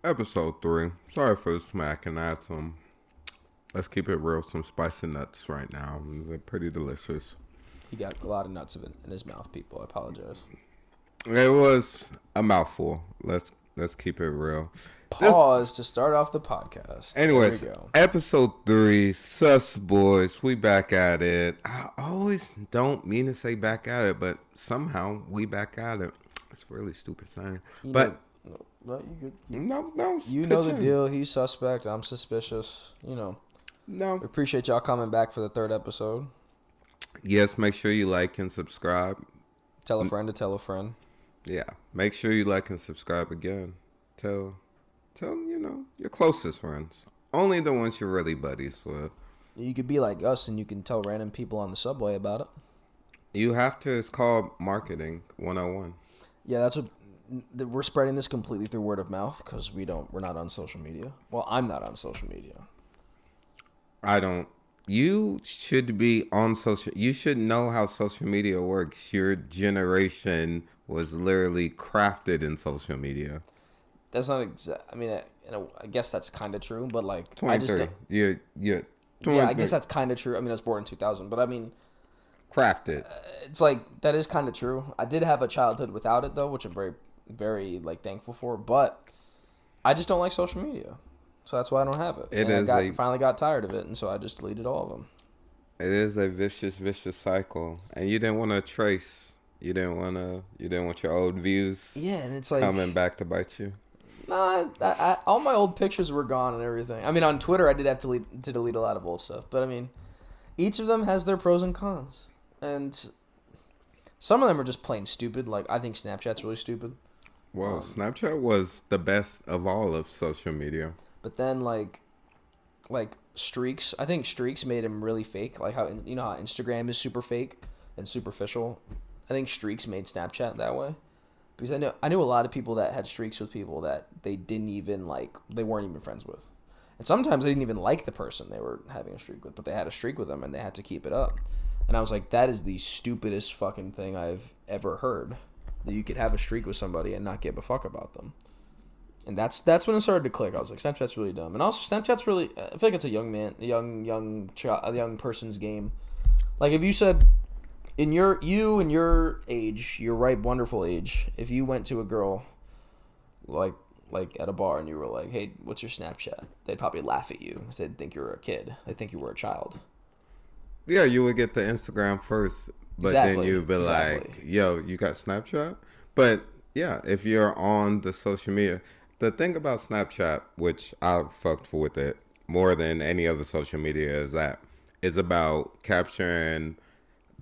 Episode 3. Sorry for the smack, and I had let's keep it real, some spicy nuts right now. They're pretty delicious. He got a lot of nuts in his mouth, people. I apologize. It was a mouthful. Let's keep it real. Pause to start off the podcast. Anyways, There we go. episode 3, Sus Boys. We back at it. I always don't mean to say back at it, but somehow we back at it. It's really stupid saying. But No, you good. no, You know the deal. He's suspect. I'm suspicious. No. We appreciate y'all coming back for the third episode. Yes, make sure you like and subscribe. Tell a friend to tell a friend. Yeah, make sure you like and subscribe again. Tell your closest friends. Only the ones you're really buddies with. You could be like us and you can tell random people on the subway about it. You have to. It's called marketing 101. Yeah, that's what we're spreading this completely through word of mouth because we're not on social media. Well, I'm not on social media. I don't. You should be on social. You should know how social media works. Your generation was literally crafted in social media. That's not exact. I mean, I guess that's kind of true, but like, 23. Yeah. Yeah, I guess that's kind of true. I mean, I was born in 2000, but I mean, crafted. it's like that is kind of true. I did have a childhood without it though, which I'm very, very like thankful for. But I just don't like social media, so that's why I don't have it. I finally got tired of it, and so I just deleted all of them. It is a vicious cycle, and you didn't want to trace. You didn't want your old views. Yeah, and it's like coming back to bite you. No, all my old pictures were gone and everything. I mean, on Twitter, I did have to delete a lot of old stuff. But, I mean, each of them has their pros and cons. And some of them are just plain stupid. Like, I think Snapchat's really stupid. Well, Snapchat was the best of all of social media. But then, like Streaks, I think Streaks made him really fake. Like, how Instagram is super fake and superficial. I think Streaks made Snapchat that way. Because I knew a lot of people that had streaks with people that they didn't even they weren't even friends with. And sometimes they didn't even like the person they were having a streak with, but they had a streak with them and they had to keep it up. And I was like, that is the stupidest fucking thing I've ever heard. That you could have a streak with somebody and not give a fuck about them. And that's when it started to click. I was like, Snapchat's really dumb. And also, Snapchat's really, I feel like it's a young person's game. Like if you said, in your age, your ripe, wonderful age, if you went to a girl, like at a bar, and you were like, "Hey, what's your Snapchat?" They'd probably laugh at you because they'd think you were a kid. They'd think you were a child. Yeah, you would get the Instagram first, but then you'd be like, "Yo, you got Snapchat?" But yeah, if you're on the social media, the thing about Snapchat, which I fucked with it more than any other social media, is that it's about capturing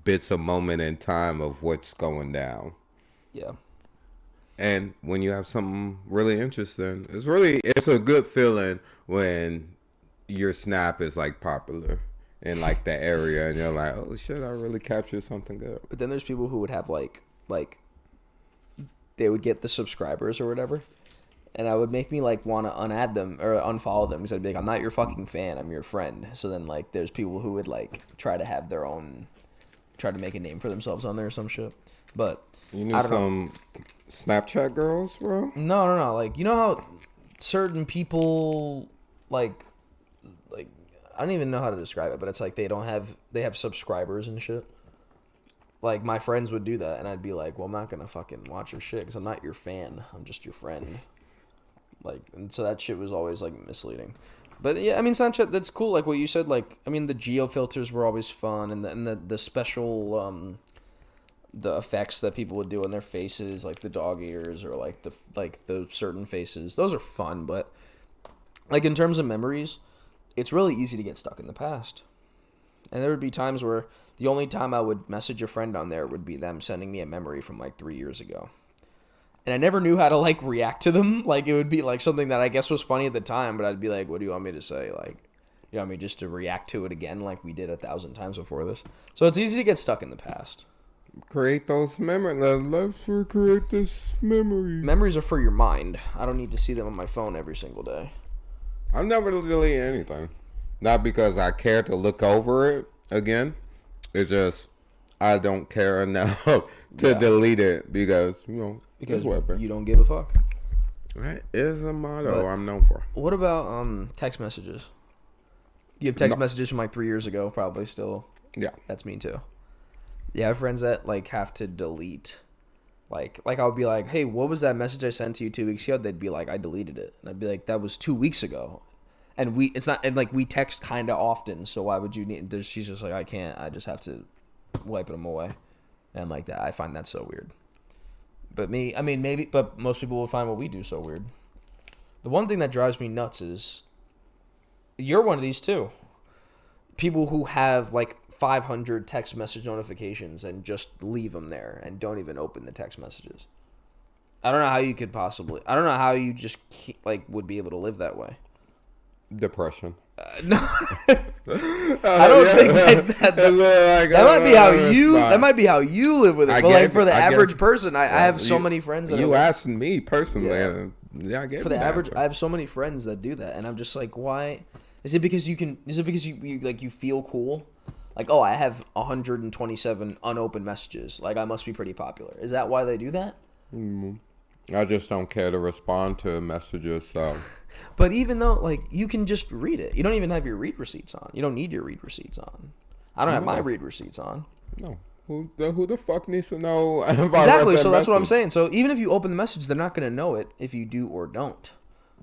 bits of moment in time of what's going down. Yeah. And when you have something really interesting, it's a good feeling when your snap is like popular in like the area and you're like, oh shit, I really captured something good. But then there's people who would have like they would get the subscribers or whatever, and I would make me like want to unadd them or unfollow them because I'd be like, I'm not your fucking fan, I'm your friend. So then like there's people who would like try to have their own, try to make a name for themselves on there or some shit. But you knew some Snapchat girls, bro? No. Like, you know how certain people like I don't even know how to describe it, but it's like they have subscribers and shit. Like my friends would do that, and I'd be like, well, I'm not gonna fucking watch your shit because I'm not your fan. I'm just your friend. Like, and so that shit was always like misleading. But yeah, I mean, Snapchat, that's cool. Like what you said, like, I mean, the geo filters were always fun, and the special the effects that people would do on their faces, like the dog ears or like the certain faces, those are fun. But like in terms of memories, it's really easy to get stuck in the past. And there would be times where the only time I would message a friend on there would be them sending me a memory from like 3 years ago. And I never knew how to like react to them. Like it would be like something that I guess was funny at the time, but I'd be like, what do you want me to say? Like, you want me just to react to it again like we did 1,000 times before this? So it's easy to get stuck in the past. Create those memories. Let's recreate this memory. Memories are for your mind. I don't need to see them on my phone every single day. I've never deleted anything. Not because I care to look over it again. It's just I don't care enough to delete it because you don't give a fuck. That is a motto I'm known for. What about text messages? You have text messages from like 3 years ago, probably still. Yeah. That's me too. Yeah, I have friends that like have to delete. Like I'll be like, hey, what was that message I sent to you 2 weeks ago? They'd be like, I deleted it. And I'd be like, that was 2 weeks ago. And we text kind of often, so why would you need? She's just like, I can't. I just have to wipe them away, and like that. I find that so weird. But but most people will find what we do so weird. The one thing that drives me nuts is, you're one of these too. People who have like 500 text message notifications and just leave them there and don't even open the text messages. I don't know how you could possibly. I don't know how you just would be able to live that way. Depression. No, I don't think that might be how you. That might be how you live with it. But like for the average person, I have so many friends. You asked me personally. Yeah, I get for the average. I have so many friends that do that, and I'm just like, why? Is it because you can? Is it because you like you feel cool? Like, oh, I have 127 unopened messages. Like, I must be pretty popular. Is that why they do that? I just don't care to respond to messages, so. But even though, like, you can just read it. You don't even have your read receipts on. You don't need your read receipts on. I don't have my read receipts on. No. Who the fuck needs to know? Exactly, so that's what I'm saying. So even if you open the message, they're not going to know it if you do or don't.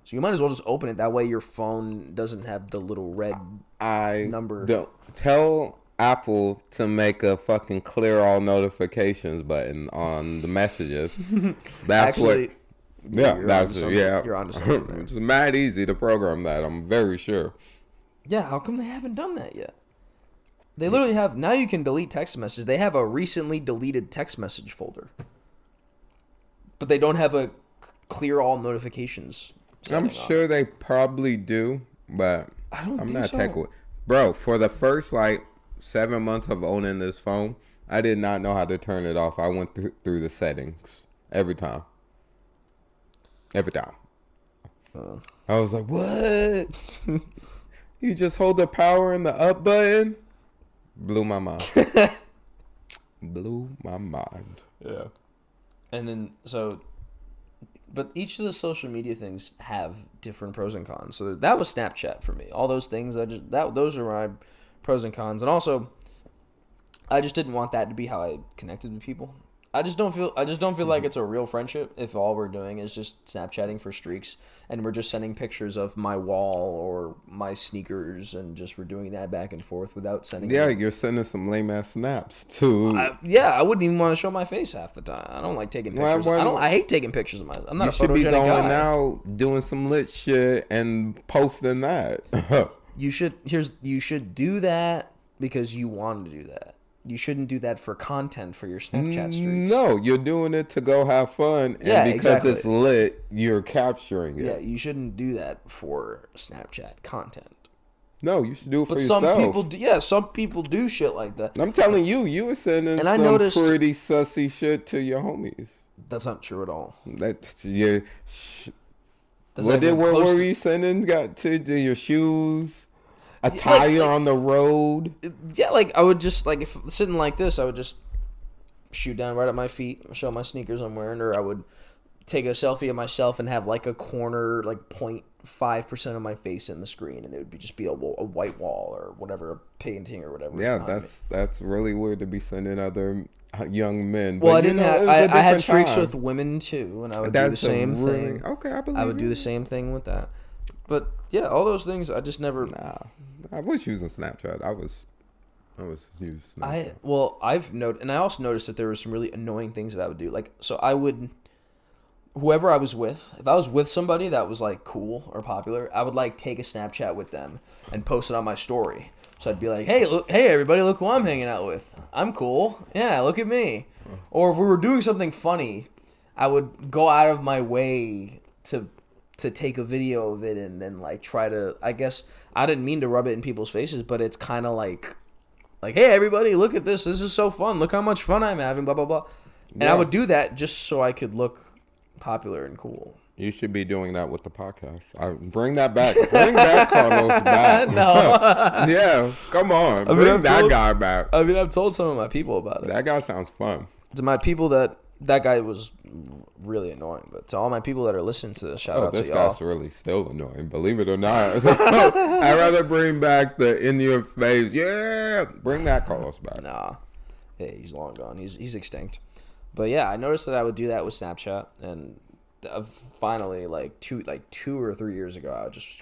So you might as well just open it. That way your phone doesn't have the little red number. Don't tell Apple to make a fucking clear all notifications button on the messages. That's actually, you're onto something there. It's mad easy to program that, I'm very sure. Yeah, how come they haven't done that yet? They literally have. Now you can delete text messages. They have a recently deleted text message folder. But they don't have a clear all notifications. I'm sure they probably do, but I'm not tech with. Bro, for the first 7 months of owning this phone, I did not know how to turn it off. I went through the settings every time. I was like, what? You just hold the power and the up button? Blew my mind. Yeah. And then, but each of the social media things have different pros and cons. So that was Snapchat for me. All those things, those are my pros and cons. And also, I just didn't want that to be how I connected with people. I just don't feel like it's a real friendship if all we're doing is just Snapchatting for streaks and we're just sending pictures of my wall or my sneakers and just we're doing that back and forth without sending. Yeah, you're sending some lame ass snaps too. I wouldn't even want to show my face half the time. I don't like taking pictures. I hate taking pictures of myself. I'm not a photogenic guy. You should be going out doing some lit shit and posting that. You should do that because you want to do that. You shouldn't do that for content for your Snapchat streaks. No, you're doing it to go have fun. And because it's lit, you're capturing it. Yeah, you shouldn't do that for Snapchat content. No, you should do it for yourself. Some people do shit like that. I'm telling you, you were sending pretty sussy shit to your homies. That's not true at all. What were you sending? Got to your shoes? A tire on the road. Yeah, I would just if sitting like this, I would just shoot down right at my feet, show my sneakers I'm wearing, or I would take a selfie of myself and have a corner 0.5% of my face in the screen, and it would just be a white wall or whatever, a painting or whatever. Yeah, that's really weird to be sending other young men. Well, but I had streaks with women too, and I would do the same thing. Okay, I would do the same thing with that. But yeah, all those things I just never. Nah, I was using Snapchat. I was using Snapchat. I've noted, and I also noticed that there were some really annoying things that I would do. So I would, whoever I was with, if I was with somebody that was cool or popular, I would take a Snapchat with them and post it on my story. So I'd be like, hey everybody, look who I'm hanging out with. I'm cool. Yeah, look at me. Or if we were doing something funny, I would go out of my way to take a video of it and then try to, I guess I didn't mean to rub it in people's faces, but it's kind of like, hey everybody, look at this is so fun, look how much fun I'm having, blah blah blah. And I would do that just so I could look popular and cool. You should be doing that with the podcast. Bring that back. Bring that Carlos back. No. Yeah, come on. Bring that guy back. I've told some of my people about it. That guy sounds fun. To my people, that guy was really annoying. But to all my people that are listening to this, shout out to y'all. This guy's really still annoying, believe it or not. I'd rather bring back the Indian face. Yeah, bring that Carlos back. Nah, yeah, he's long gone. He's extinct. But yeah, I noticed that I would do that with Snapchat, and finally, like 2 or 3 years ago, I was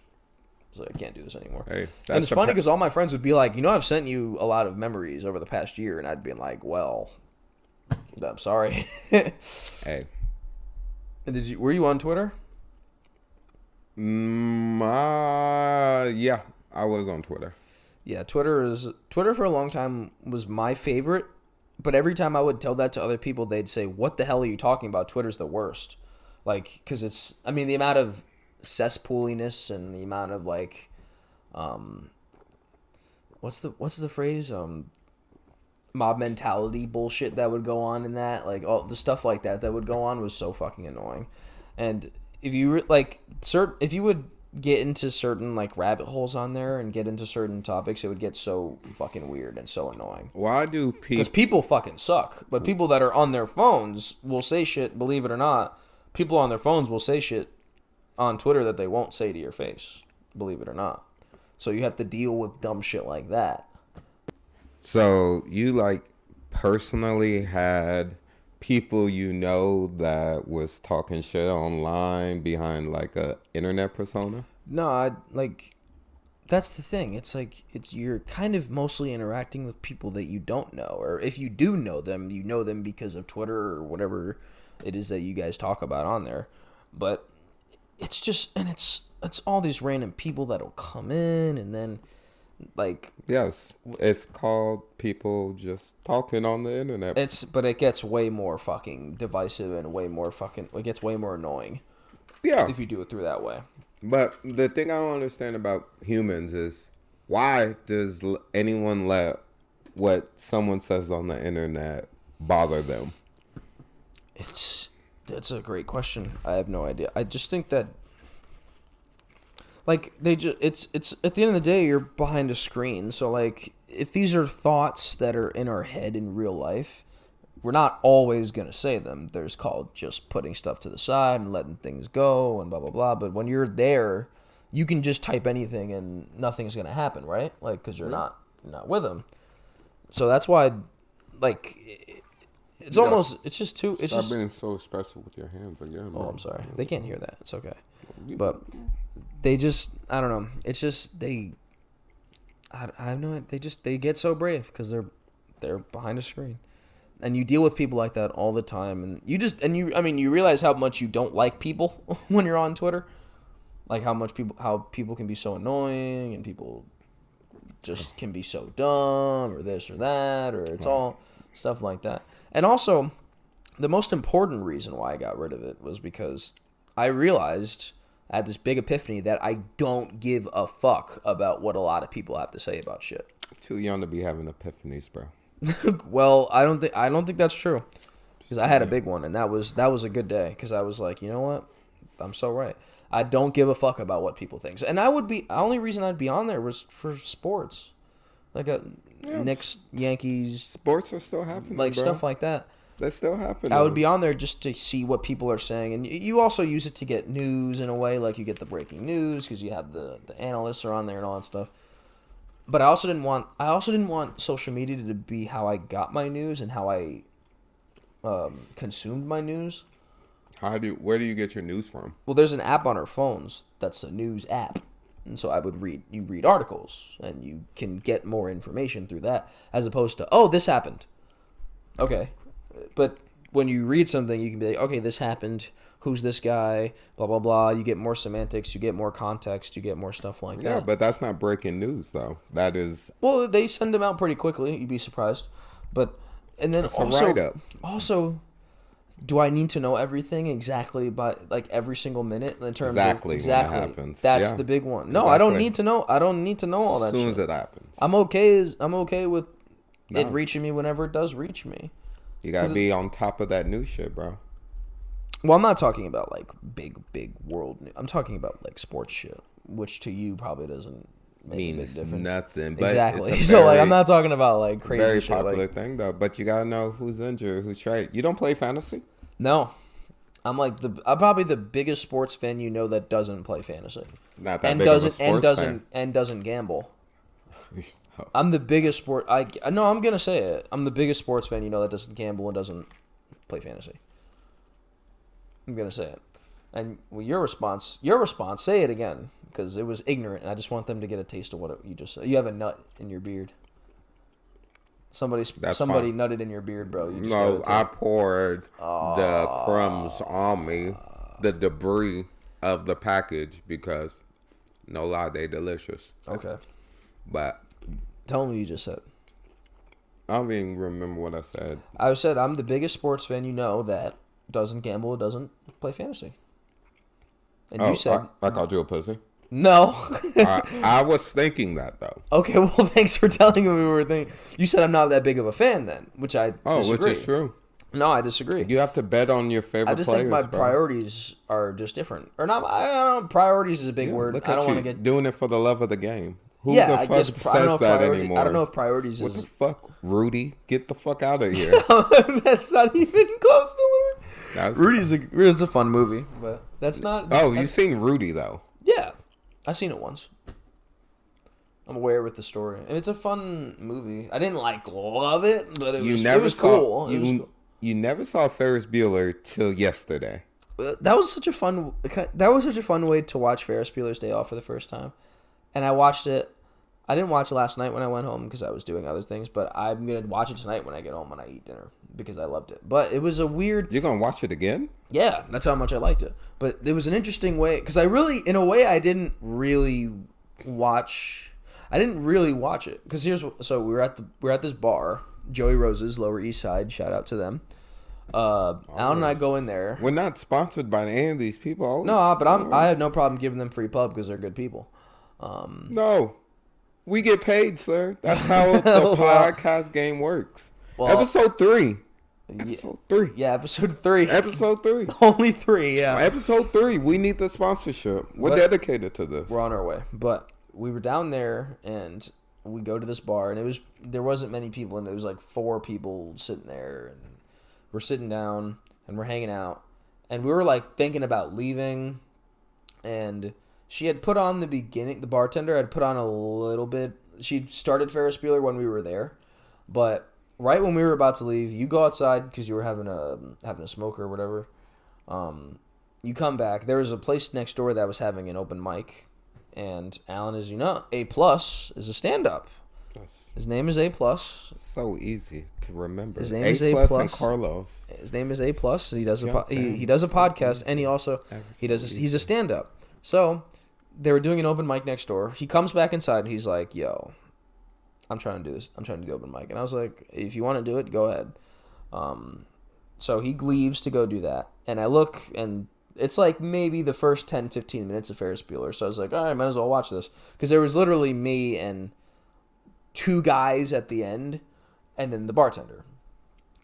like, I can't do this anymore. Hey, and it's funny because all my friends would be like, I've sent you a lot of memories over the past year, and I'd be like, well, I'm sorry. Hey. And were you on Twitter? Yeah, I was on Twitter. Yeah, Twitter for a long time was my favorite, but every time I would tell that to other people, they'd say, "What the hell are you talking about? Twitter's the worst." Like, because the amount of cesspooliness and the amount of like, what's the phrase? Mob mentality bullshit that would go on in that, like all the stuff like that would go on was so fucking annoying. And if you if you would get into certain like rabbit holes on there and get into certain topics, it would get so fucking weird and so annoying. Why do people? Because people fucking suck. But people that are on their phones will say shit. Believe it or not, people on their phones will say shit on Twitter that they won't say to your face. Believe it or not. So you have to deal with dumb shit like that. So you like personally had people that was talking shit online behind like a internet persona? No, that's the thing. It's like you're kind of mostly interacting with people that you don't know, or if you do know them because of Twitter or whatever it is that you guys talk about on there. But it's just, and it's all these random people that'll come in and then like, yes, it's called people just talking on the internet. But it gets way more fucking divisive and it gets way more annoying. Yeah, if you do it through that way. But the thing I don't understand about humans is, why does anyone let what someone says on the internet bother them? That's a great question. I have no idea. I just think that, like, it's at the end of the day, you're behind a screen. So like, if these are thoughts that are in our head in real life, we're not always gonna say them. There's called just putting stuff to the side and letting things go and blah blah blah. But when you're there, you can just type anything and nothing's gonna happen, right? Like, because you're not with them. So that's why, like, it's almost just too. It's Stop just being so special with your hands again. Oh, I'm sorry. They can't hear that. It's okay. But they just, I don't know. It's just I have no idea. They get so brave because they're behind a screen, and you deal with people like that all the time, and you realize how much you don't like people when you're on Twitter, like how people can be so annoying and people just can be so dumb or this or that, or it's all stuff like that. And also, the most important reason why I got rid of it was because I realized, I had this big epiphany that I don't give a fuck about what a lot of people have to say about shit. Too young to be having epiphanies, bro. Well, I don't think that's true, because I had a big one, and that was a good day, because I was like, you know what, I'm so right. I don't give a fuck about what people think. And the only reason I'd be on there was for sports, like Knicks, Yankees. Sports are still happening, like bro. Stuff like that. That's still happening. I would be on there just to see what people are saying, and you also use it to get news in a way. Like, you get the breaking news because you have the analysts are on there and all that stuff. But I also didn't want social media to be how I got my news and how I consumed my news. Where do you get your news from? Well, there's an app on our phones that's a news app, and so I would read articles, and you can get more information through that, as opposed to, oh, this happened. Okay. But when you read something, you can be like, okay, this happened. Who's this guy? Blah, blah, blah. You get more semantics. You get more context. You get more stuff like that. Yeah, but that's not breaking news, though. That is... Well, they send them out pretty quickly. You'd be surprised. And then also, do I need to know everything exactly by, like, every single minute in terms of... When it happens. That's the big one. No, exactly. I don't need to know. I don't need to know all that shit. As soon as it happens. I'm okay with it reaching me whenever it does reach me. You gotta be on top of that new shit, bro. Well, I'm not talking about like big world news. I'm talking about like sports shit, which to you probably doesn't make a big difference. Nothing. But exactly. So like, I'm not talking about like crazy very shit. Very popular thing though. But you gotta know who's injured, who's traded. You don't play fantasy? No, I'm probably the biggest sports fan that doesn't play fantasy. Not that big of a sports fan. And doesn't gamble. I'm the biggest I'm gonna say it. I'm the biggest sports fan that doesn't gamble and doesn't play fantasy. I'm gonna say it. And your response, say it again because it was ignorant, and I just want them to get a taste of what you just said. You have a nut in your beard. Somebody nutted in your beard, bro. No, I poured the crumbs on me, the debris of the package because, no lie, they delicious. Okay. But tell me what you just said. I don't even remember what I said. I said I'm the biggest sports fan that doesn't gamble or doesn't play fantasy. And you said I called you a pussy. No. I was thinking that though. Okay, well, thanks for telling me we were thinking. You said I'm not that big of a fan then, which I disagree. Which is true. No, I disagree. You have to bet on your favorite players. I just think my priorities are just different. Or not. I don't know. Priorities is a big word. I don't want to get doing it for the love of the game. Who the fuck says that anymore? I don't know if priorities is... What the fuck? Rudy? Get the fuck out of here. That's not even close to what Rudy's a fun movie, but that's not... Oh, you've seen Rudy, though? Yeah. I've seen it once. I'm aware with the story. And it's a fun movie. I didn't, love it, but it was cool. You never saw Ferris Bueller till yesterday. That was such a fun way to watch Ferris Bueller's Day Off for the first time. And I watched it. I didn't watch it last night when I went home because I was doing other things, but I'm going to watch it tonight when I get home when I eat dinner because I loved it. But it was a weird... You're going to watch it again? Yeah, that's how much I liked it. But it was an interesting way because in a way, I didn't really watch it because we're at this bar, Joey Rose's, Lower East Side. Shout out to them. Alan and I go in there. We're not sponsored by any of these people. No, but I have no problem giving them free pub because they're good people. No, we get paid, sir. That's how the podcast game works. Well, episode 3. Yeah, episode 3. Episode 3. Only 3, yeah. Episode 3. We need the sponsorship. We're dedicated to this. We're on our way. But we were down there, and we go to this bar, and there wasn't many people, and there was 4 people sitting there, and we're sitting down, and we're hanging out, and we were thinking about leaving, and... She had put on the bartender had put on a little bit. She started Ferris Bueller when we were there. But right when we were about to leave, you go outside because you were having a smoke or whatever. You come back. There was a place next door that was having an open mic. And Alan, as you know, A+ is a stand-up. Yes. His name is A+. So easy to remember. His name is A+. And Carlos. His name is A+. He does he does a podcast, and he's a stand-up. So... They were doing an open mic next door. He comes back inside and he's like, yo, I'm trying to do this. I'm trying to do the open mic. And I was like, if you want to do it, go ahead. So he leaves to go do that. And I look, and it's maybe the first 10, 15 minutes of Ferris Bueller. So I was like, all right, might as well watch this. Because there was literally me and 2 guys at the end and then the bartender.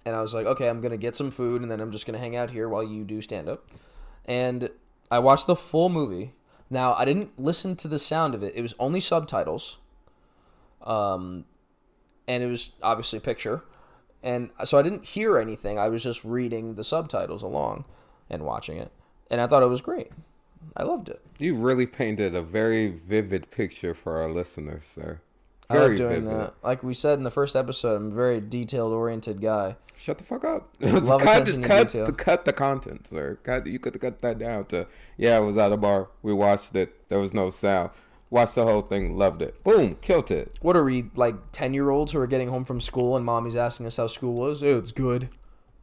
And I was like, okay, I'm going to get some food and then I'm just going to hang out here while you do stand-up. And I watched the full movie. Now, I didn't listen to the sound of it. It was only subtitles. And it was obviously a picture. And so I didn't hear anything. I was just reading the subtitles along and watching it. And I thought it was great. I loved it. You really painted a very vivid picture for our listeners, sir. I love doing that. Like we said in the first episode, I'm a very detailed-oriented guy. Shut the fuck up. Love attention to detail. Cut the content, sir. You could cut that down to, it was at a bar. We watched it. There was no sound. Watched the whole thing. Loved it. Boom. Killed it. What are we, 10-year-olds who are getting home from school and mommy's asking us how school was? Oh, it's good.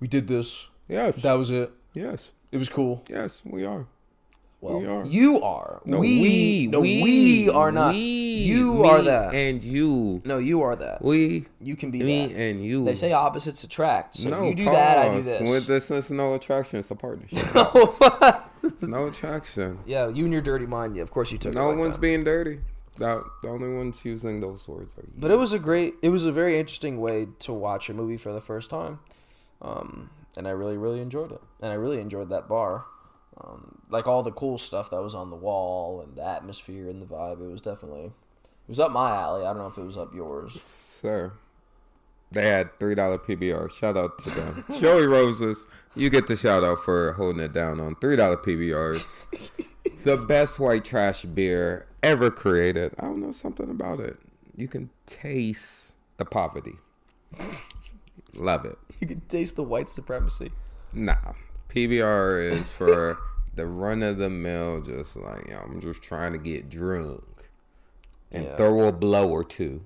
We did this. Yes. That was it. Yes. It was cool. Yes, we are. Well, we are. You are. No, we are not. You are that. And you. No, you are that. You can be me that. And you. They say opposites attract. So no, you do that, I do this. With this, there's no attraction. It's a partnership. No attraction. Yeah, you and your dirty mind. Yeah, of course you took it. No one's being dirty. The only ones using those words are you. But it was a very interesting way to watch a movie for the first time. And I really, really enjoyed it. And I really enjoyed that bar. All the cool stuff that was on the wall and the atmosphere and the vibe. It was up my alley. I don't know if it was up yours. Sir, They had $3 PBR. Shout out to them. Joey Roses, you get the shout out for holding it down on $3 PBRs. The best white trash beer ever created. I don't know, something about it. You can taste the poverty. Love it. You can taste the white supremacy. Nah. PBR is for the run of the mill, just like, I'm just trying to get drunk and throw a blow or two.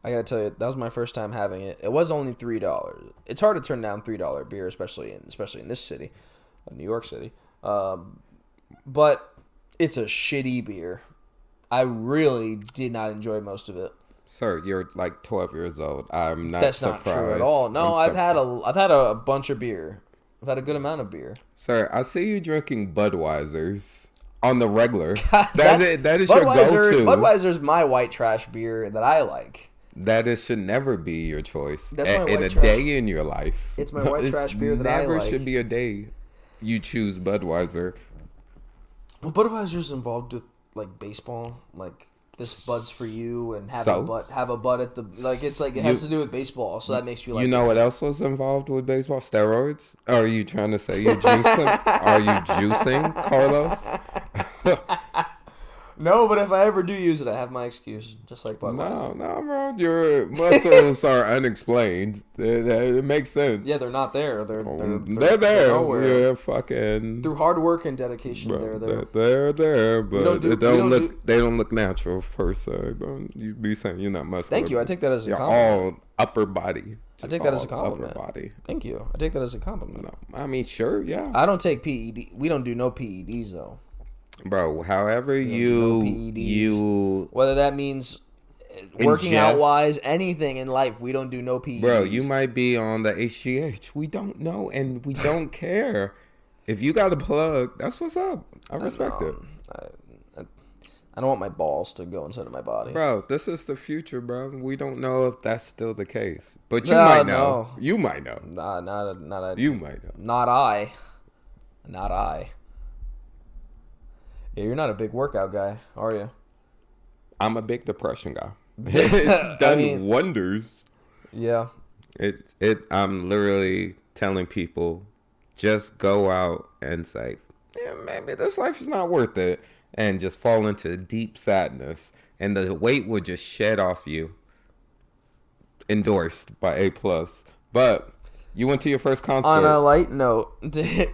I gotta tell you, that was my first time having it. It was only $3. It's hard to turn down $3 beer, especially in this city, New York City. But it's a shitty beer. I really did not enjoy most of it. Sir, you're like 12 years old. I'm not That's surprised. That's not true at all. No, I've had a bunch of beer. I've had a good amount of beer. Sir, I see you drinking Budweisers on the regular. That is your go-to. Budweiser's my white trash beer that I like. That should never be your choice. That's my in white a trash. Day in your life. It's my white trash beer that I like. Never should be a day you choose Budweiser. Well, Budweiser's involved with like baseball, like this Bud's for you, and have a butt at the it's like it has to do with baseball, so that makes me like. You know what else was involved with baseball? Steroids? Are you trying to say you're juicing? Are you juicing, Carlos? No, but if I ever do use it, I have my excuse, just like Budweiser. No, bro. Your muscles are unexplained. It makes sense. Yeah, they're not there. They're there. They're nowhere. Fucking through hard work and dedication. Bro, they're there, but they don't look natural per se. But you be saying you're not muscular. Thank you. I take that as a compliment. All upper body. I take that as a compliment. Upper body. Thank you. I take that as a compliment. No, I mean, sure, yeah. I don't take PED. We don't do no PEDs though. Bro, however you whether that means working out wise, anything in life, we don't do no PEDs. Bro, you might be on the HGH. We don't know, and we don't care. If you got a plug, that's what's up. I respect it. I don't want my balls to go inside of my body. Bro, this is the future, bro. We don't know if that's still the case. But you might know. No. You might know. Not you might know. Not I. Yeah, you're not a big workout guy, are you? I'm a big depression guy. It's done wonders. Yeah. I'm literally telling people, just go out and say, maybe this life is not worth it, and just fall into deep sadness, and the weight will just shed off you. Endorsed by A+. But you went to your first concert. On a light note,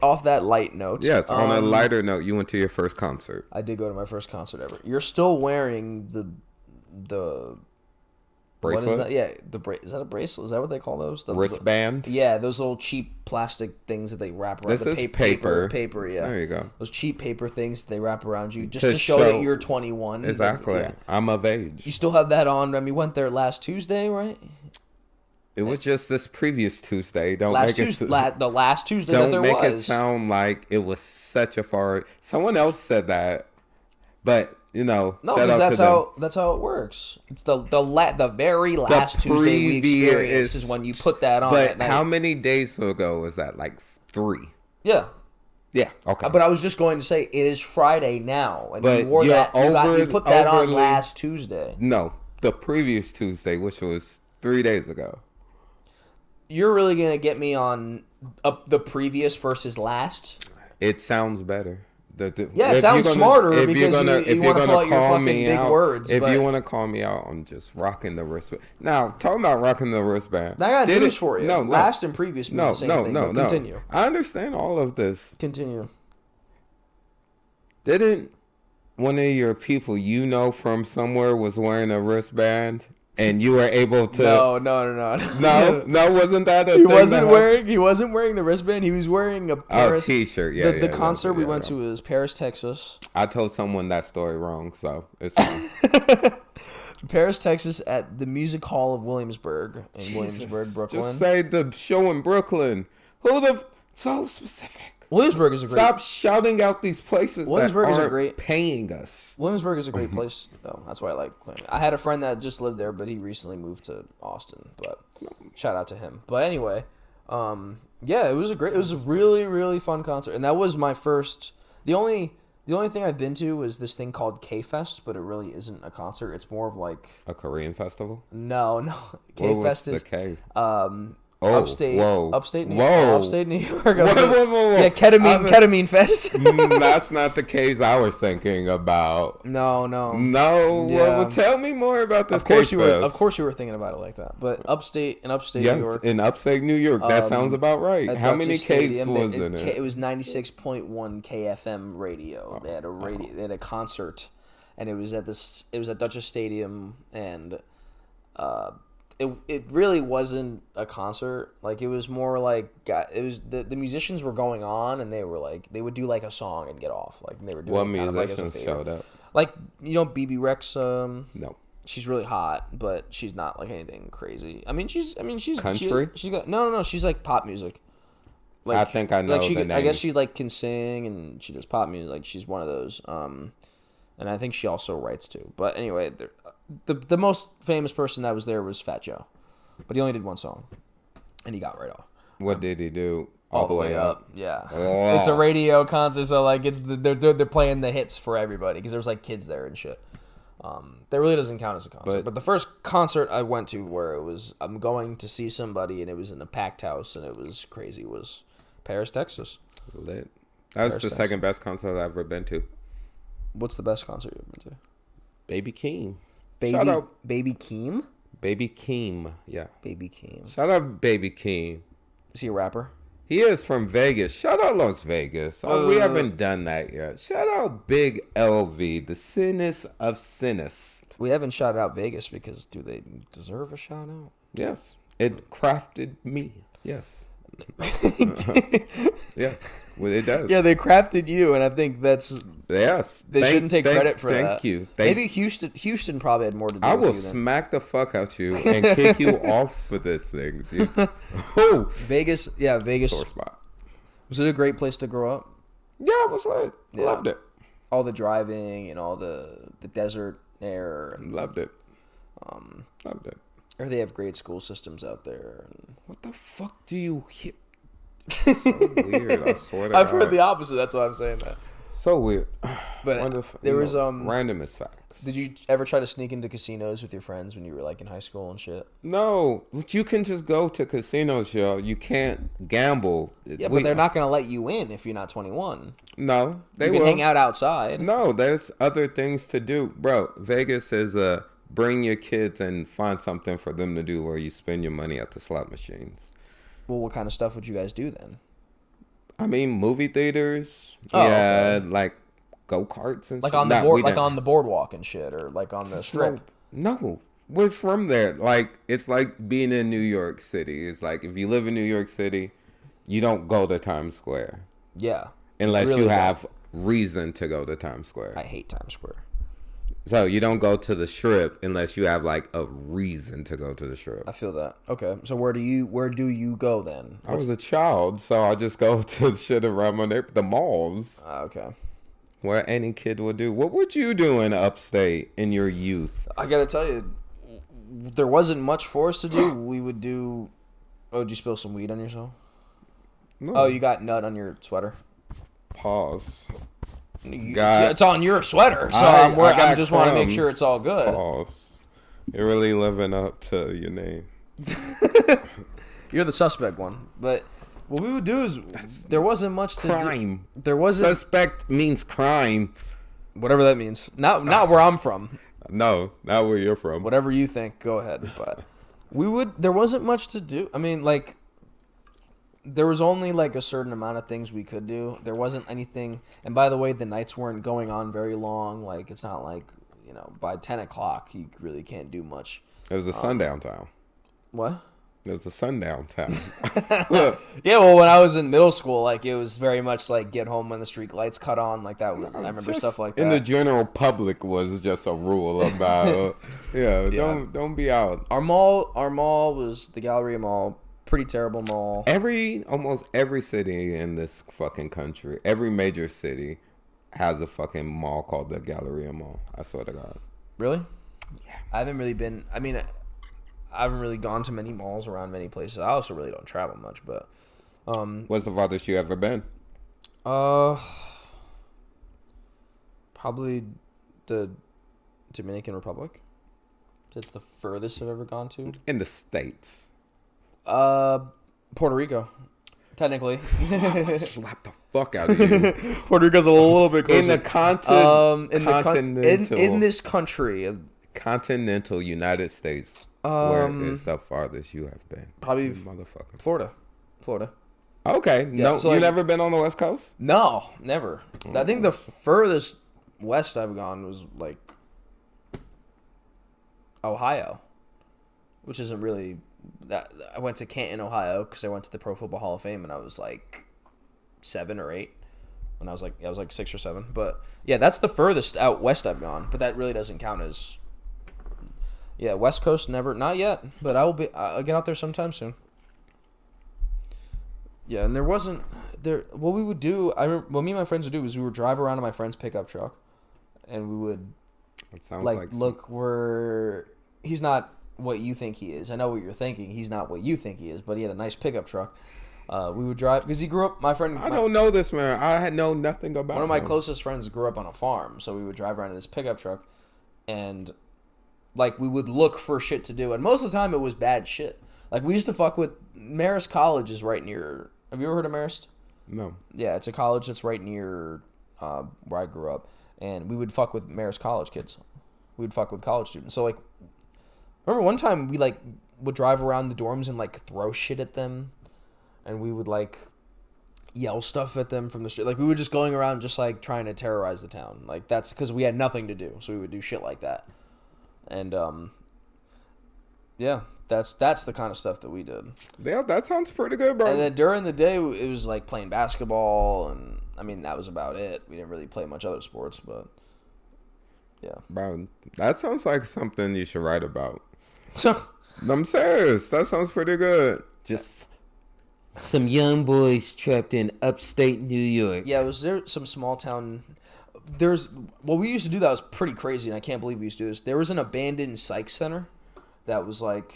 off that light note. Yes, on a lighter note, you went to your first concert. I did go to my first concert ever. You're still wearing the bracelet? What is that? Yeah, is that a bracelet? Is that what they call those? The wristband? Yeah, those little cheap plastic things that they wrap around. This is paper. Paper, yeah. There you go. Those cheap paper things that they wrap around you just to show that you're 21. Exactly. Yeah. I'm of age. You still have that on. I mean, we went there last Tuesday, right? It was just this previous Tuesday. The last Tuesday that there was. Don't make it sound like it was such a far. Someone else said that, but no, because that's how it works. It's the very last Tuesday we experienced is when you put that on. But how many days ago was that? Like 3. Yeah. Yeah. Okay. But I was just going to say it is Friday now, and you wore that. You put that on last Tuesday. No, the previous Tuesday, which was 3 days ago. You're really gonna get me on the previous versus last? It sounds better. It sounds smarter because you want to pull out your fucking big words. If you want to call me out on just rocking the wristband. Now, talking about rocking the wristband. I got news for you. Last and previous mean the same thing. No. Continue. I understand all of this. Continue. Didn't one of your people from somewhere was wearing a wristband? And you were able to. No. No, wasn't that a thing? He wasn't wearing the wristband. He was wearing a Paris t-shirt. Yeah. The concert we went to was Paris, Texas. I told someone that story wrong, so it's fine. Paris, Texas, at the Music Hall of Williamsburg in Williamsburg, Brooklyn. Just say the show in Brooklyn. So specific. Williamsburg is a great. Stop shouting out these places that aren't paying us. Williamsburg is a great place. That's why I like claiming. I had a friend that just lived there, but he recently moved to Austin. But shout out to him. But anyway, it was a really, really fun concert, and that was my first. The only The only thing I've been to was this thing called K-Fest, but it really isn't a concert. It's more of like a Korean festival. No. K-Fest is the K? Upstate New York. Whoa. Yeah, ketamine fest. That's not the case I was thinking about. No. Yeah. Well, tell me more about this. Of course you were thinking about it like that. But in upstate New York. In upstate New York, that sounds about right. How many Ks was in it? It was 96.1 KFM radio. They had a radio. They had a concert, and it was at Dutchess Stadium, and It really wasn't a concert. Like, it was more like the musicians were going on, and they would do like a song and get off. Like, they were doing what musicians showed up? Like, BB Rex. No, she's really hot, but she's not like anything crazy. I mean, she's country. She's got no. She's like pop music. Like, I think I know the name. I guess she like can sing and she does pop music. Like, she's one of those. And I think she also writes too. But anyway, the most famous person that was there was Fat Joe, but he only did one song, and he got right off. What did he do? All the way up. Yeah, it's a radio concert, so like they're playing the hits for everybody because there's like kids there and shit. That really doesn't count as a concert. But the first concert I went to where I'm going to see somebody and it was in a packed house and it was crazy was Paris, Texas. Lit. That was the second best concert I've ever been to. What's the best concert you've been to? Baby Keem. Shout out Baby Keem? Baby Keem, yeah. Baby Keem. Shout out Baby Keem. Is he a rapper? He is from Vegas. Shout out Las Vegas. We haven't done that yet. Shout out Big LV, the sinnest of sinnest. We haven't shouted out Vegas because do they deserve a shout out? Yes. It crafted me. Yes. Yes. Well, it does. Yeah, they crafted you, and I think that's... Yes. They shouldn't take credit for that. Thank you. Maybe Houston probably had more to do with I you will smack the fuck out you and kick you off for this thing, dude. Oh. Vegas. Sore spot. Was it a great place to grow up? Yeah, it was lit. Yeah. Loved it. All the driving and all the desert air. Loved it. Loved it. Or they have great school systems out there. What the fuck do you hear? So weird. I swear to I've God. heard the opposite. That's why I'm saying that. So weird. But there was randomest facts. Did you ever try to sneak into casinos with your friends when you were like in high school and shit? No, but you can just go to casinos, yo. You can't gamble. Yeah, but they're not gonna let you in if you're not 21. No, they will. You can hang out outside. No, there's other things to do, bro. Vegas is bring your kids and find something for them to do where you spend your money at the slot machines. Well, what kind of stuff would you guys do then? I mean, movie theaters. Okay. Like go-karts and like shit. On the boardwalk and shit, or like on the strip. No, we're from there. Like, it's like being in New York City. It's like if you live in New York City, you don't go to Times Square. Yeah. Unless really you have reason to go to Times Square. I hate Times Square. So you don't go to the Strip unless you have like a reason to go to the Strip. I feel that. Okay, so where do you go then? I was a child, so I just go to shit around my neighborhood, the malls. Okay. Where any kid would do. What would you do in upstate in your youth? I gotta tell you, there wasn't much for us to do. We would do. Oh, did you spill some weed on yourself? No. Oh, you got nut on your sweater. Pause. It's on your sweater, so I just want to make sure it's all good. Pause. You're really living up to your name. You're the suspect one, but what we would do is there wasn't much to crime. There wasn't. Suspect means crime. Whatever that means. Not where I'm from. No, not where you're from. Whatever you think, go ahead. But there wasn't much to do. I mean, like, there was only like a certain amount of things we could do. There wasn't anything. And by the way, the nights weren't going on very long. Like, it's not like, by 10 o'clock, you really can't do much. It was a sundown town. What? It was a sundown town. Yeah, well, when I was in middle school, like, it was very much like get home when the street lights cut on. Like, that was, I remember stuff like that. In the general public was just a rule about, don't be out. Our mall was the Galleria Mall. Pretty terrible mall. Almost every city in this fucking country, every major city has a fucking mall called the Galleria Mall. I swear to God. Really? Yeah. I haven't really gone to many malls around many places. I also really don't travel much, but what's the farthest you ever been? Probably the Dominican Republic. That's the furthest I've ever gone to. In the States. Puerto Rico. Technically. Slap the fuck out of you. Puerto Rico's a little bit closer. In the continental. In this country. Continental United States. Where is the farthest you have been? Probably motherfucker. Florida. Okay. Yeah, no, so you never been on the West Coast? No, never. I think the furthest west I've gone was like Ohio, which isn't really that. I went to Canton, Ohio, because I went to the Pro Football Hall of Fame, and I was like 7 or 8. When I was like 6 or 7. But yeah, that's the furthest out west I've gone. But that really doesn't count as. Yeah, West Coast never, not yet. But I'll get out there sometime soon. Yeah, and there wasn't there. What we would do, what me and my friends would do is we would drive around in my friend's pickup truck, and we would. It sounds like look, he's not what you think he is. I know what you're thinking. He's not what you think he is, but he had a nice pickup truck. We would drive because he grew up. My friend. I don't know this man. I had know nothing about. One of my closest friends grew up on a farm, so we would drive around in his pickup truck, and like we would look for shit to do, and most of the time it was bad shit. Like we used to fuck with Marist College is right near. Have you ever heard of Marist? No. Yeah, it's a college that's right near where I grew up, and we would fuck with Marist College kids. We'd fuck with college students. So like, remember one time we like would drive around the dorms and like throw shit at them, and we would like yell stuff at them from the street. Like we were just going around just like trying to terrorize the town. Like that's because we had nothing to do, so we would do shit like that. And yeah. That's the kind of stuff that we did. Yeah, that sounds pretty good, bro. And then during the day, it was like playing basketball, and I mean that was about it. We didn't really play much other sports, but yeah. Bro, that sounds like something you should write about. I'm serious. That sounds pretty good. Just some young boys trapped in upstate New York. Yeah, was there some small town? There's what we used to do that was pretty crazy, and I can't believe we used to do this. There was an abandoned psych center that was like.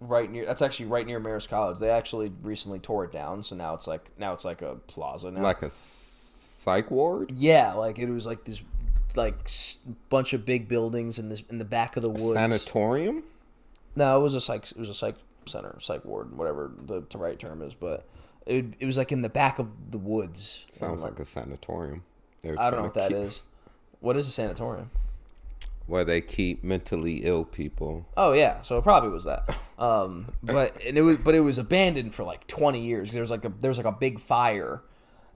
That's actually right near Marist College. They actually recently tore it down, so now it's like a plaza now. Like a psych ward? Yeah, like it was like this like bunch of big buildings in the back of the woods. Sanatorium? No, it was a psych center, psych ward, whatever the right term is, but it was like in the back of the woods. Sounds like a sanatorium. I don't know what that is. What is a sanatorium? Where they keep mentally ill people. Oh yeah, so it probably was that. But it was abandoned for like 20 years. There was like a big fire,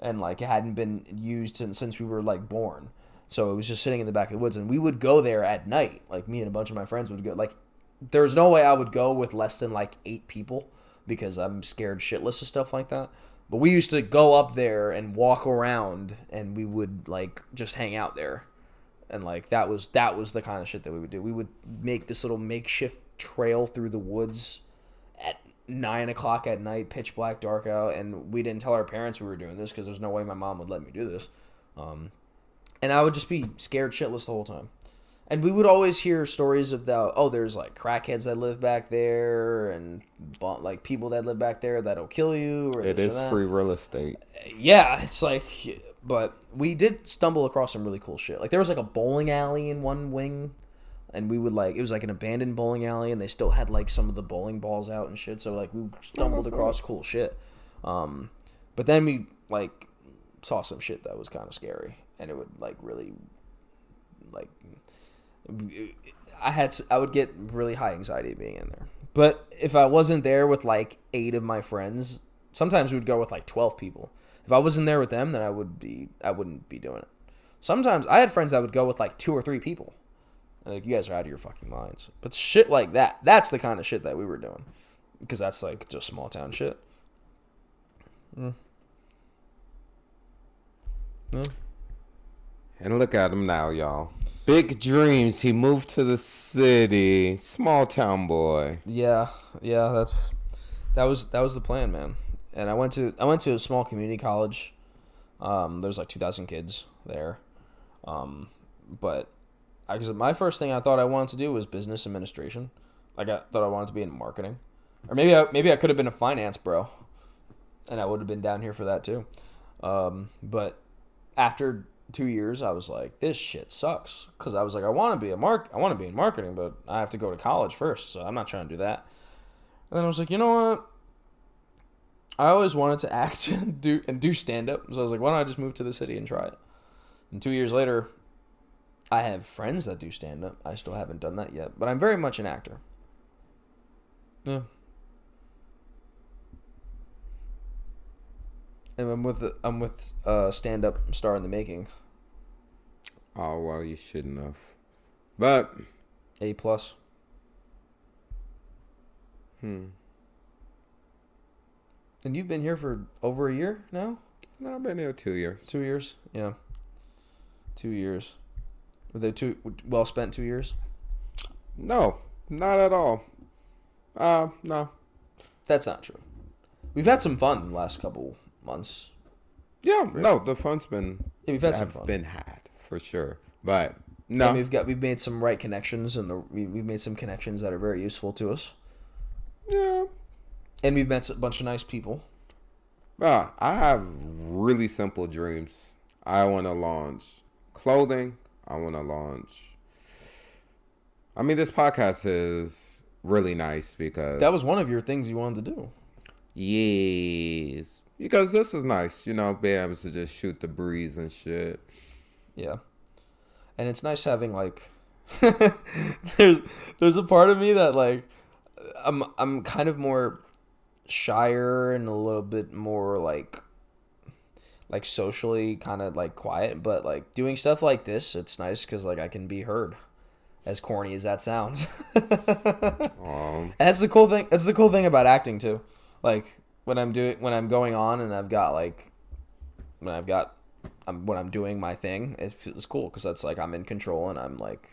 and like it hadn't been used since we were like born. So it was just sitting in the back of the woods, and we would go there at night. Like me and a bunch of my friends would go. Like there was no way I would go with less than like 8 people because I'm scared shitless of stuff like that. But we used to go up there and walk around, and we would like just hang out there. And like that was the kind of shit that we would do. We would make this little makeshift trail through the woods at 9:00 at night, pitch black, dark out, and we didn't tell our parents we were doing this because there's no way my mom would let me do this. And I would just be scared shitless the whole time. And we would always hear stories of there's like crackheads that live back there, and like people that live back there that'll kill you. Or it is free real estate. Yeah, it's like. But we did stumble across some really cool shit. Like there was like a bowling alley in one wing, and we would like it was like an abandoned bowling alley, and they still had like some of the bowling balls out and shit. So like we stumbled across cool shit. But then we like saw some shit that was kind of scary, and it would like really like I would get really high anxiety being in there. But if I wasn't there with like 8 of my friends, sometimes we would go with like 12 people. If I wasn't there with them, then I wouldn't be doing it. Sometimes I had friends that would go with like 2 or 3 people. And like, you guys are out of your fucking minds. But shit like that, that's the kind of shit that we were doing. Because that's like just small town shit. Mm. Mm. And look at him now, y'all. Big dreams. He moved to the city. Small town boy. Yeah, that was the plan, man. And I went to a small community college. There's like 2,000 kids there. But because my first thing I thought I wanted to do was business administration. Like I thought I wanted to be in marketing, or maybe I could have been a finance bro, and I would have been down here for that too. But after 2 years, I was like, this shit sucks. Because I was like, I want to be in marketing, but I have to go to college first, so I'm not trying to do that. And then I was like, you know what? I always wanted to act and do stand-up. So I was like, why don't I just move to the city and try it? And 2 years later, I have friends that do stand-up. I still haven't done that yet, but I'm very much an actor. Yeah. And I'm with stand-up star in the making. Oh, well, you shouldn't have. But A+. And you've been here for over a year now? No, I've been here 2 years. 2 years? Yeah. 2 years. Were they well spent 2 years? No, not at all. No. That's not true. We've had some fun the last couple months. Yeah, no, the fun's been... Yeah, we've had some fun. Been had, for sure. But, no. And we've made some right connections, and we've made some connections that are very useful to us. Yeah. And we've met a bunch of nice people. I have really simple dreams. I want to launch clothing. I want to launch... I mean, this podcast is really nice because... That was one of your things you wanted to do. Yes. Because this is nice, being able to just shoot the breeze and shit. Yeah. And it's nice having, like... there's a part of me that, like... I'm kind of more shyer and a little bit more, like socially kind of, like, quiet. But, like, doing stuff like this, it's nice because, like, I can be heard. As corny as that sounds. And that's the cool thing. That's the cool thing about acting too. Like when I'm going on and when I'm doing my thing, it feels cool because that's like I'm in control and I'm like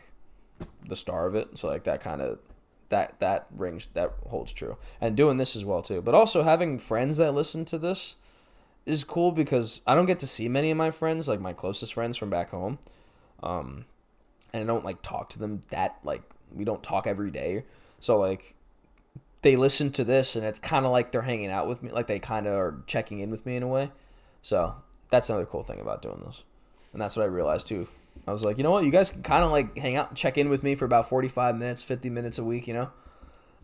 the star of it. So like that kind of that holds true. And doing this as well too. But also having friends that listen to this is cool because I don't get to see many of my friends, like my closest friends from back home. And I don't, like, talk to them we don't talk every day. So, like, they listen to this, and it's kind of like they're hanging out with me. Like, they kind of are checking in with me in a way. So, that's another cool thing about doing this. And that's what I realized, too. I was like, you know what? You guys can kind of, like, hang out and check in with me for about 45 minutes, 50 minutes a week,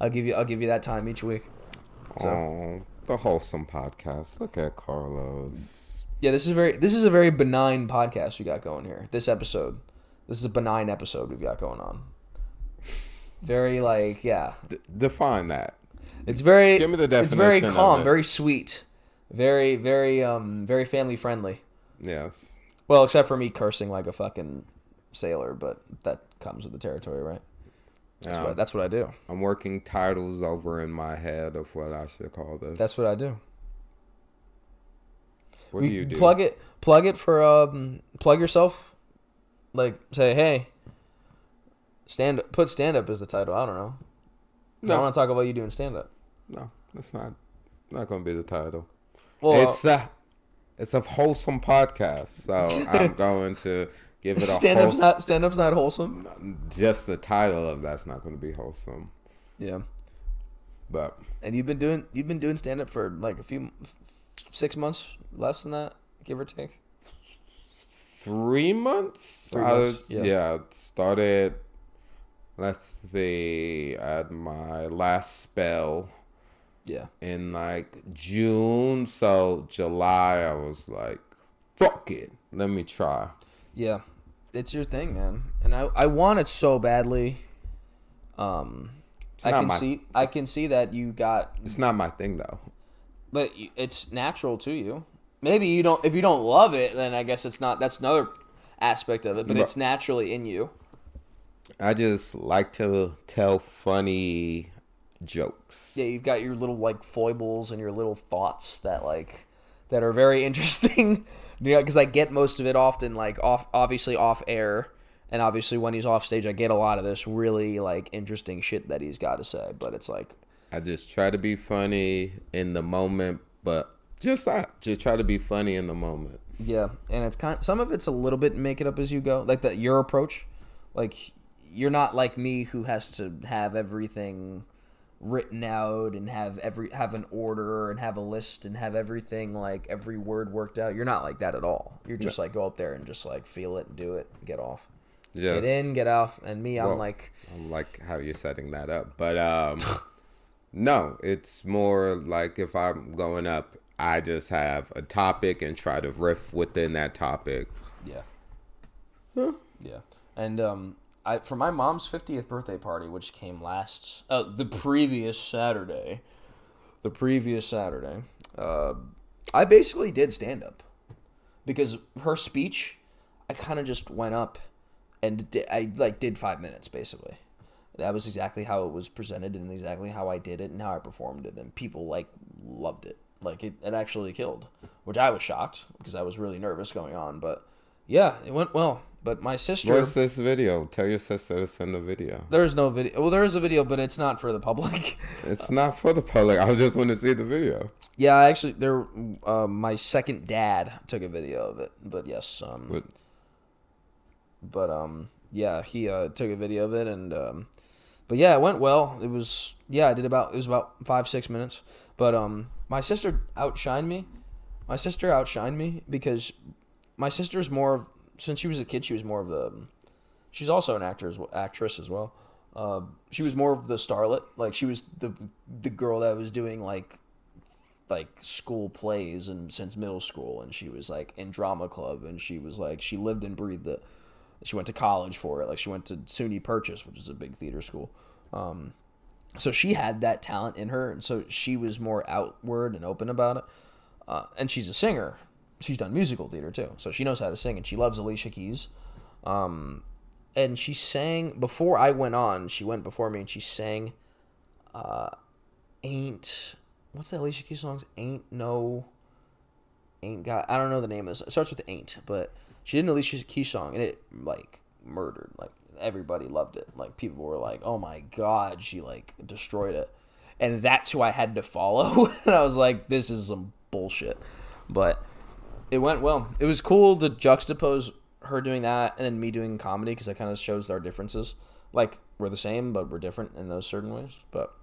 I'll give you that time each week. So. The wholesome podcast. Look at Carlos. Yeah, this is a very benign podcast we got going here. This episode. This is a benign episode we've got going on. Very, like, yeah. Define that. It's very... Give me the definition. It's very calm, very sweet. Very, very family friendly. Yes. Well, except for me cursing like a fucking sailor, but that comes with the territory, right? That's what I do. I'm working titles over in my head of what I should call this. That's what I do. What do you do? Plug it for, plug yourself. Like, say, hey, put stand-up as the title. I don't know. No. I want to talk about you doing stand-up. No, that's not going to be the title. Well, it's a wholesome podcast, so I'm going to give it a stand-up's not wholesome? Just the title of that's not going to be wholesome. Yeah. But. And you've been doing stand-up for, like, 6 months, less than that, give or take? 3 months? 3 months, yeah. Started, let's see, at my last spell. Yeah. In, like, June. So, July, I was like, fuck it. Let me try. Yeah. It's your thing, man. And I want it so badly. I can see that you got... It's not my thing, though. But it's natural to you. Maybe if you don't love it, then I guess it's not. That's another aspect of it. But it's naturally in you. I just like to tell funny jokes. Yeah, you've got your little like foibles and your little thoughts that are very interesting. Because I get most of it often obviously off air, and obviously when he's off stage, I get a lot of this really like interesting shit that he's got to say. But it's like I just try to be funny in the moment, but. Just try to be funny in the moment. Yeah, and it's some of it's a little bit make it up as you go, like your approach. Like you're not like me who has to have everything written out and have an order and have a list and have everything, like every word worked out. You're not like that at all. You're just like go up there and just like feel it, do it, get off. Yes. Get in, get off. And me, I'm like how you're setting that up. But no, it's more like if I'm going up, I just have a topic and try to riff within that topic. Yeah. Huh? Yeah. And for my mom's 50th birthday party, which came the previous Saturday, I basically did stand up because her speech, I kind of just went up and did 5 minutes basically. That was exactly how it was presented and exactly how I did it and how I performed it, and people like loved it. Like it actually killed, which I was shocked because I was really nervous going on, but yeah, it went well. But my sister... What's this video? Tell your sister to send the video. There is no video. Well, there is a video, but it's not for the public. It's not for the public. I just want to see the video. Yeah, actually, my second dad took a video of it. But yes, yeah, he took a video of it, and but yeah, it went well. It was it was about 5-6 minutes. But my sister outshined me. Because my sister's more of... Since she was a kid, she was more of the... She's also an actress as well. She was more of the starlet. Like, she was the girl that was doing, like school plays and since middle school. And she was, like, in drama club. And she was, like... She lived and breathed it. She went to college for it. Like, she went to SUNY Purchase, which is a big theater school. So she had that talent in her. And so she was more outward and open about it. And she's a singer. She's done musical theater too, so she knows how to sing, and she loves Alicia Keys. And she sang before I went on. She went before me, and she sang, "Ain't..." What's that Alicia Keys song? Ain't got. I don't know the name of this. It starts with "Ain't," but she did an Alicia Keys song, and it like murdered. Like everybody loved it. Like people were like, "Oh my god," she like destroyed it, and that's who I had to follow. And I was like, "This is some bullshit," but. It went well. It was cool to juxtapose her doing that and then me doing comedy because it kind of shows our differences. Like, we're the same, but we're different in those certain ways. But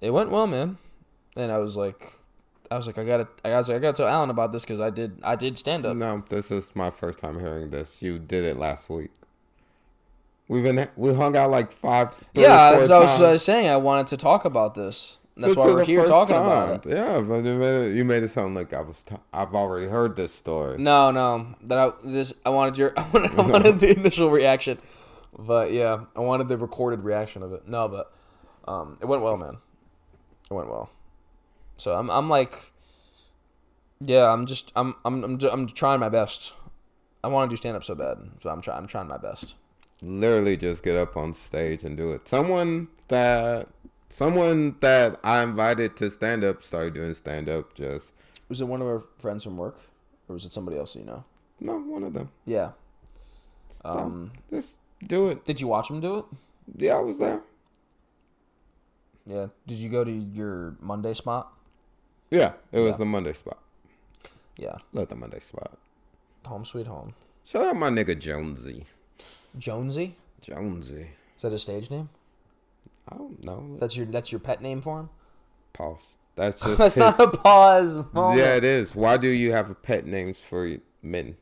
it went well, man. And I was like, I gotta tell Alan about this because I did stand up. No, this is my first time hearing this. You did it last week. We hung out like 3 or 4 times. I was saying I wanted to talk about this. That's why we're here talking about it. Yeah, but you made it sound like I've already heard this story. No, I wanted the initial reaction, but yeah, I wanted the recorded reaction of it. No, but it went well, man. It went well. So I'm like, yeah, I'm trying my best. I want to do stand up so bad, so I'm trying my best. Literally, just get up on stage and do it. Someone that I invited to stand up started doing stand up. Just was it one of our friends from work, or was it somebody else you know? No, one of them. Yeah. Just do it. Did you watch him do it? Yeah, I was there. Yeah. Did you go to your Monday spot? Yeah, it was the Monday spot. Yeah. Love the Monday spot. Home sweet home. Shout out my nigga Jonesy. Jonesy? Jonesy. Is that his stage name? I don't know. That's your pet name for him? Pause. That's just That's not a pause moment. Yeah, it is. Why do you have pet names for men?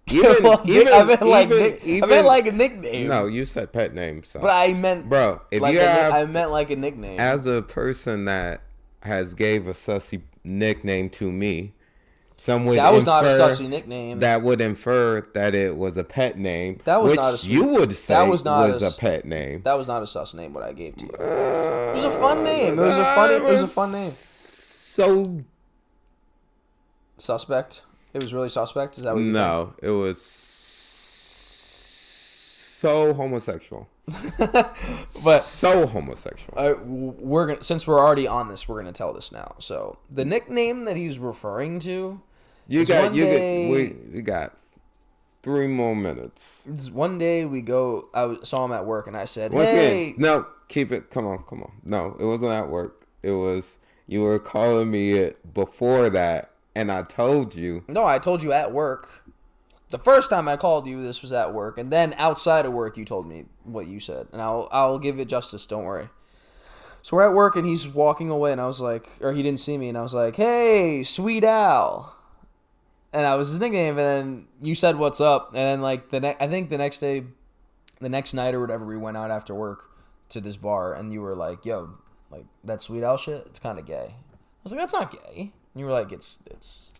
I meant like a nickname. No, you said pet name. So. But I meant... Bro, if like you have... I meant like a nickname. As a person that has gave a sussy nickname to me... That was not a sussy nickname. That would infer that it was a pet name. That was not a you would say was a pet name. That was not a sus name. What I gave to you. It was a fun name. It was a fun name. So suspect. It was really suspect. Is that what you think? No, it was so homosexual. But so homosexual. Since we're already on this, we're gonna tell this now. So the nickname that he's referring to. We got 3 more minutes. One day I saw him at work and I said, Once "Hey, again, no, keep it. Come on. No, it wasn't at work. It was you were calling me it before that, and I told you. No, I told you at work. The first time I called you, this was at work, and then outside of work, you told me what you said, and I'll give it justice. Don't worry. So we're at work, and he's walking away, and I was like, or he didn't see me, and I was like, hey, Sweet Al. And that was his nickname, and then you said, what's up? And then, like, I think the next day, the next night or whatever, we went out after work to this bar, and you were like, yo, like, that Sweet Al shit, it's kind of gay. I was like, that's not gay. And you were like, it's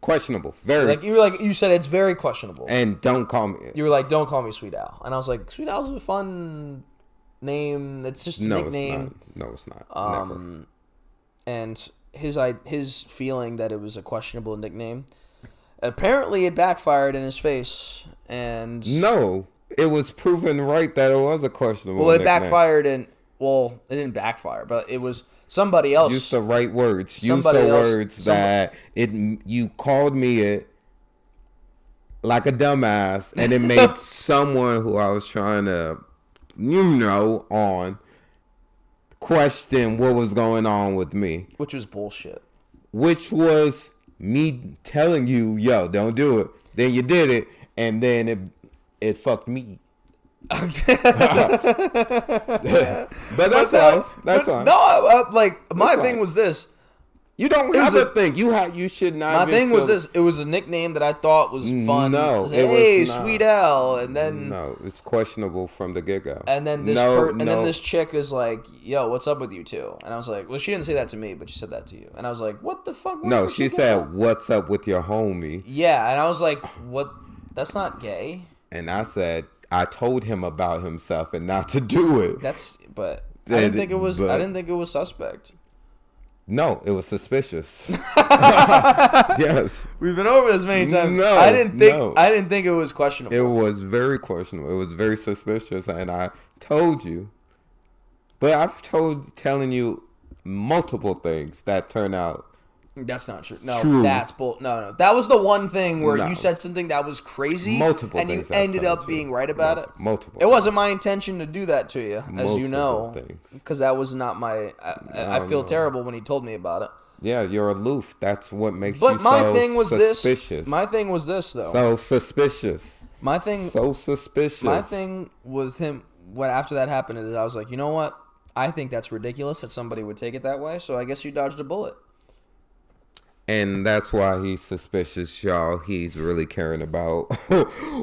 questionable. Very. Like, you said it's very questionable. And don't call me. You were like, don't call me Sweet Al. And I was like, Sweet Al's a fun name. It's just a nickname. No, it's not. Never. And his feeling that it was a questionable nickname, apparently it backfired in his face. And no, it was proven right that it was a questionable nickname. Backfired and it didn't backfire, but it was somebody else. Use the right words. Use the words that you called me it like a dumbass, and it made someone who I was trying to, on question what was going on with me. Which was bullshit. Which was me telling you, yo, don't do it. Then you did it, and then it fucked me. But that's all. That's all. No, my thing was this. You don't have to think. You should not. My thing was this. It was a nickname that I thought was fun. No, it was hey, Sweet Al, and then no, it's questionable from the get go. And then this chick is like, "Yo, what's up with you two?" And I was like, "Well, she didn't say that to me, but she said that to you." And I was like, "What the fuck?" No, she said, "What's up with your homie?" Yeah, and I was like, "What? That's not gay." And I said, I told him about himself and not to do it. But I didn't think it was. I didn't think it was suspect. No, it was suspicious. Yes, we've been over this many times. No, I didn't think it was questionable. It was very questionable. It was very suspicious, and I told you. But I've telling you multiple things that turn out. That's not true. No, that's bull. No. That was the one thing where you said something that was crazy. Multiple and things you ended up being right about it. Multiple. It wasn't my intention to do that to you, as you know, things. Because that was not my. I feel terrible when he told me about it. Yeah, you're aloof. That's what makes you so suspicious. My thing was this, though. So suspicious. My thing. So suspicious. My thing was him. When after that happened, is I was like, you know what? I think that's ridiculous that somebody would take it that way. So I guess you dodged a bullet. And that's why he's suspicious, y'all. He's really caring about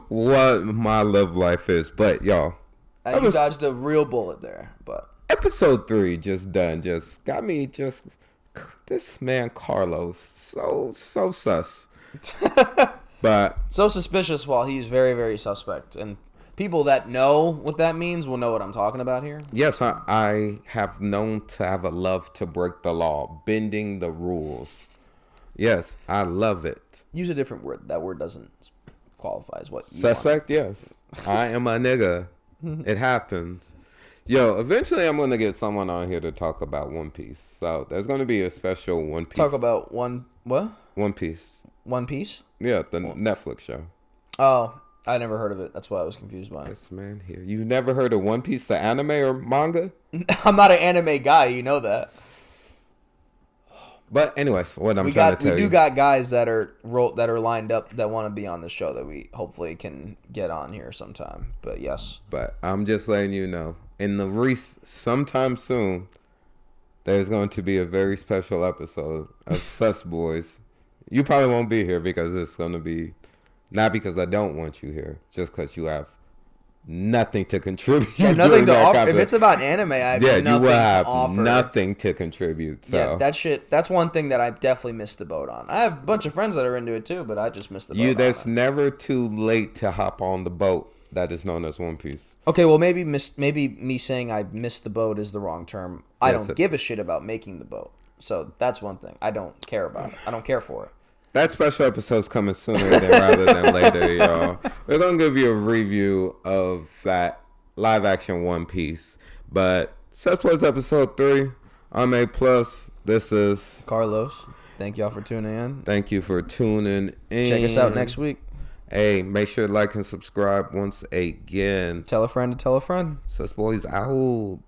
what my love life is. But, y'all. You dodged a real bullet there. But episode 3 just done. Just got me this man, Carlos, so sus. But so suspicious while he's very, very suspect. And people that know what that means will know what I'm talking about here. Yes, I have known to have a love to break the law, bending the rules. Yes, I love it. Use a different word. That word doesn't qualify as what you suspect, want. Yes. I am a nigga. It happens. Yo, eventually I'm going to get someone on here to talk about One Piece. So there's going to be a special One Piece. Talk about what? One Piece. One Piece? Yeah, the Netflix show. Oh, I never heard of it. That's why I was confused by it. This man here. You've never heard of One Piece, the anime or manga? I'm not an anime guy. You know that. But anyways, what I'm trying to tell you. We do got guys that are lined up that want to be on the show that we hopefully can get on here sometime. But yes. But I'm just letting you know, sometime soon, there's going to be a very special episode of Sus Boys. You probably won't be here because it's going to be, not because I don't want you here, just because you have nothing to contribute. Yeah, nothing to offer. If it's about anime, I have nothing you will have to offer. Nothing to contribute. So. Yeah, that shit. That's one thing that I definitely missed the boat on. I have a bunch of friends that are into it too, but I just missed the boat. There's never too late to hop on the boat that is known as One Piece. Okay, well maybe me saying I missed the boat is the wrong term. I don't give a shit about making the boat. So that's one thing. I don't care about it. I don't care for it. That special episode's coming sooner rather than later, y'all. We're going to give you a review of that live action One Piece. But Sus Boys episode 3, I'm A+. This is Carlos. Thank y'all for tuning in. Thank you for tuning in. Check us out next week. Hey, make sure to like and subscribe once again. Tell a friend to tell a friend. Sus Boys out.